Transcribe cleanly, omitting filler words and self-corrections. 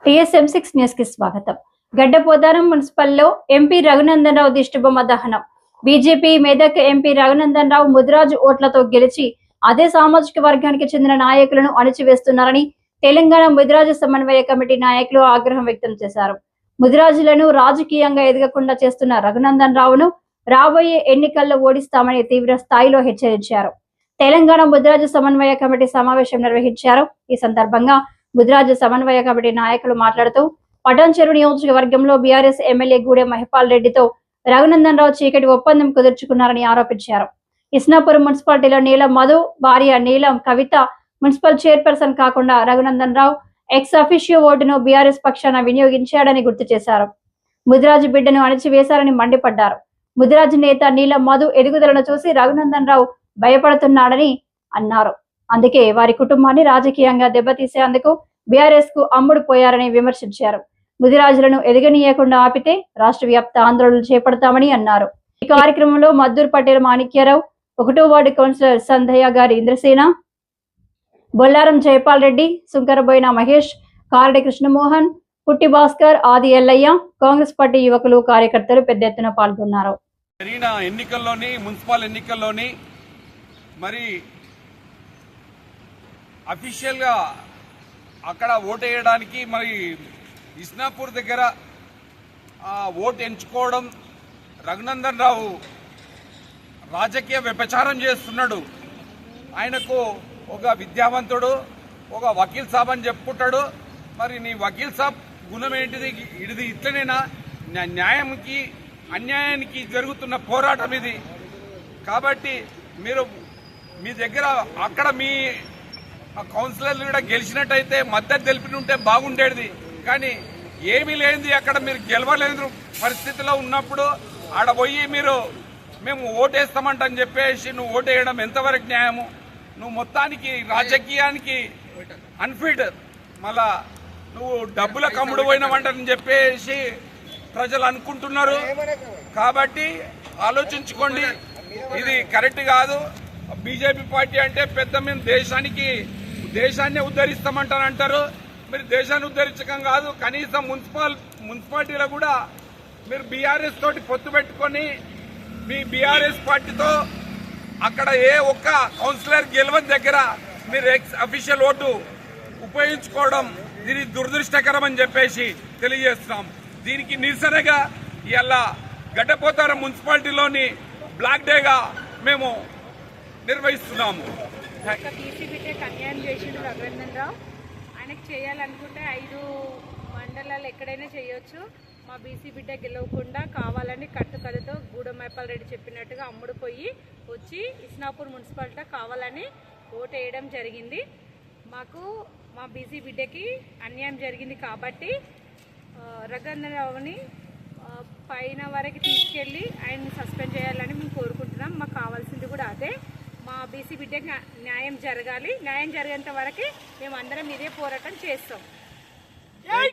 TSM6 news కి స్వాగతం. గడ్డపోదారం మున్సిపల్లో MP Raghunandan Rao దిష్టిబొమ్మ దహనం. బీజేపీ మెదక్ ఎంపీ రఘునందన్ రావు ముదిరాజు ఓట్లతో గెలిచి అదే సామాజిక వర్గానికి చెందిన నాయకులను అణచివేస్తున్నారని తెలంగాణ ముదిరాజు సమన్వయ కమిటీ నాయకులు ఆగ్రహం వ్యక్తం చేశారు. ముదిరాజులను రాజకీయంగా ఎదగకుండా చేస్తున్న రఘునందన్ రావును రాబోయే ఎన్నికల్లో ఓడిస్తామని తీవ్ర స్థాయిలో హెచ్చరించారు. తెలంగాణ ముదిరాజు సమన్వయ కమిటీ సమావేశం నిర్వహించారు. ఈ సందర్భంగా ముదిరాజు సమన్వయ కమిటీ నాయకులు మాట్లాడుతూ పటాన్చెరు నియోజకవర్గంలో బీఆర్ఎస్ ఎమ్మెల్యే గూడెం మహిపాల్ రెడ్డితో రఘునందన్ రావు చీకటి ఒప్పందం కుదుర్చుకున్నారని ఆరోపించారు. ఇస్నాపురం మున్సిపాలిటీలో నీలం మధు భార్య నీలం కవిత మున్సిపల్ చైర్పర్సన్ కాకుండా రఘునందన్ రావు ఎక్స్ అఫిషియో ఓటును బీఆర్ఎస్ పక్షాన వినియోగించాడని గుర్తు చేశారు. ముదిరాజు బిడ్డను అణచివేశారని మండిపడ్డారు. ముదిరాజు నేత నీలం మధు ఎదుగుదలను చూసి రఘునందన్ రావు భయపడుతున్నాడని అన్నారు. అందుకే వారి కుటుంబాన్ని రాజకీయంగా దెబ్బతీసేందుకు బీఆర్ఎస్ కు అమ్ముడు పోయారని విమర్శించారు. ముదిరాజులను ఎదగనీయకుండా ఆపితే రాష్ట్ర వ్యాప్త ఆందోళనలు చేపడతామని అన్నారు. ఈ కార్యక్రమంలో మద్దూర్ పటేల్ మాణిక్యరావు, 1వ వార్డు కౌన్సిలర్ సంధయ్య గారి ఇంద్రసేన, బొల్లారం జయపాల్ రెడ్డి, సుంకరబోయిన మహేష్, కారడి కృష్ణమోహన్, పుట్టి భాస్కర్, ఆది ఎల్లయ్య, కాంగ్రెస్ పార్టీ యువకులు కార్యకర్తలు పెద్ద ఎత్తున పాల్గొన్నారు. మున్సిపల్ ఎన్నికల్లోని మరి అఫీషియల్గా అక్కడ ఓటు వేయడానికి మరి ఇస్నాపూర్ దగ్గర ఓటు ఎంచుకోవడం రఘునందన్ రావు రాజకీయ వ్యభిచారం చేస్తున్నాడు. ఆయనకు ఒక విద్యావంతుడు, ఒక వకీల్ సాబ్ అని చెప్పుకుంటాడు. మరి నీ వకీల్ సాబ్ గుణం ఏంటిది? ఇది ఇట్లనేనా? న్యాయంకి అన్యాయానికి జరుగుతున్న పోరాటం ఇది. కాబట్టి మీరు మీ దగ్గర అక్కడ మీ కౌన్సిలర్లు కూడా గెలిచినట్టయితే మద్దతు తెలిపి ఉంటే బాగుండేది. కానీ ఏమీ లేనిది అక్కడ మీరు గెలవలేని పరిస్థితిలో ఉన్నప్పుడు ఆడ పోయి మేము ఓటేస్తామంటని చెప్పేసి నువ్వు ఓటేయడం ఎంతవరకు న్యాయము? నువ్వు మొత్తానికి రాజకీయానికి అన్ఫిట్, మళ్ళా నువ్వు డబ్బుల కమ్ముడు పోయినవంటని చెప్పేసి ప్రజలు అనుకుంటున్నారు. కాబట్టి ఆలోచించుకోండి, ఇది కరెక్ట్ కాదు. బీజేపీ పార్టీ అంటే పెద్ద మేము దేశాన్ని ఉద్ధరిస్తామంటారంటారు. మీరు దేశాన్ని ఉద్ధరించకం కాదు, కనీసం మున్సిపాలిటీలో కూడా మీరు బీఆర్ఎస్ తోటి పొత్తు పెట్టుకొని మీ బీఆర్ఎస్ పార్టీతో అక్కడ ఏ ఒక్క కౌన్సిలర్ గెలవని దగ్గర మీరు ఎక్స్ అఫీషియల్ ఓటు ఉపయోగించుకోవడం దీని దురదృష్టకరం అని చెప్పేసి తెలియజేస్తున్నాం. దీనికి నిరసనగా ఇవాళ గడ్డపోతారం మున్సిపాలిటీలోని బ్లాక్ డేగా మేము నిర్వహిస్తున్నాము. బీసీ బిడ్డకి అన్యాయం చేసిండు రఘునందన్ రావు. ఆయనకు చేయాలనుకుంటే 5 మండలాలు ఎక్కడైనా చేయొచ్చు. మా బీసీ బిడ్డ గెలవకుండా కావాలని కట్టుకథతో గూడెం మహిపాల్ రెడ్డి చెప్పినట్టుగా అమ్ముడు పోయి వచ్చి ఇస్నాపూర్ మున్సిపాలిటీ కావాలని ఓటు వేయడం జరిగింది. మాకు మా బీసీ బిడ్డకి అన్యాయం జరిగింది కాబట్టి రఘునందన్ రావుని పైన వరకు తీసుకెళ్ళి ఆయన్ని సస్పెండ్ చేయాలని మేము కోరుకుంటున్నాం. మాకు కావాల్సింది కూడా అదే. మా బీసీ బిడ్డకి న్యాయం జరగాలి. న్యాయం జరిగేంత వరకు మేము అందరం ఇదే పోరాటం చేస్తాం.